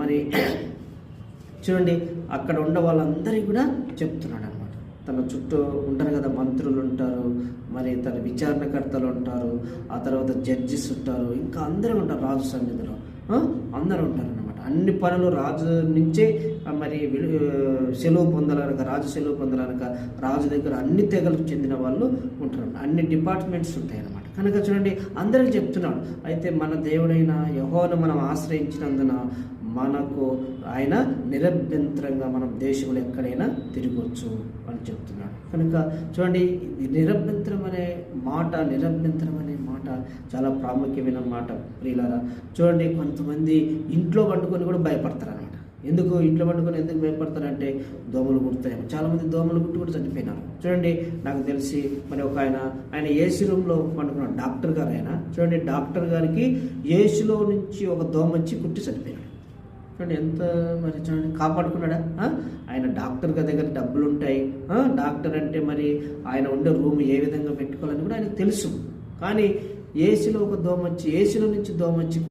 మరి చూడండి అక్కడ ఉన్న వాళ్ళందరికీ కూడా చెప్తున్నాడు అనమాట. తన చుట్టూ ఉంటారు కదా, మంత్రులు ఉంటారు, మరి తన విచారణకర్తలు ఉంటారు, ఆ తర్వాత జడ్జిస్ ఉంటారు, ఇంకా అందరూ ఉంటారు రాజు సన్నిధిలో, అందరూ ఉంటారు అనమాట. అన్ని పనులు రాజు నుంచే మరి సెలవు పొందాలనక, రాజు సెలవు పొందాలనక రాజు దగ్గర అన్ని తెగలకు చెందిన వాళ్ళు ఉంటారు, అన్ని డిపార్ట్మెంట్స్ ఉంటాయి అన్నమాట. కనుక చూడండి అందరికీ చెప్తున్నాడు. అయితే మన దేవుడైన యెహోవాను మనం ఆశ్రయించినందున మనకు ఆయన నిరభ్యంతరంగా మనం దేశంలో ఎక్కడైనా తిరగవచ్చు అని చెప్తున్నాడు. కనుక చూడండి నిరభ్యంతరం అనే మాట చాలా ప్రాముఖ్యమైన మాట ప్రియులారా. చూడండి కొంతమంది ఇంట్లో వండుకొని కూడా భయపడతారు అనమాట. ఎందుకు ఇంట్లో వండుకొని ఎందుకు భయపడతారంటే దోమలు కుడతాయేమో. చాలామంది దోమలు కుట్టి కూడా చనిపోయినారు. చూడండి నాకు తెలిసి మరి ఒక ఆయన ఏసీ రూమ్లో పండుకున్నాడు, డాక్టర్ గారు. ఆయన చూడండి డాక్టర్ గారికి ఏసీలో నుంచి ఒక దోమ వచ్చి కుట్టి చనిపోయినాడు. చూడండి ఎంత మరి చూడండి కాపాడుకున్నాడా. ఆయన డాక్టర్ గారి దగ్గర డబ్బులు ఉంటాయి, డాక్టర్ అంటే మరి ఆయన ఉండే రూమ్ ఏ విధంగా పెట్టుకోవాలని కూడా ఆయనకు తెలుసు. కానీ ఏసీలో నుంచి దోమ వచ్చి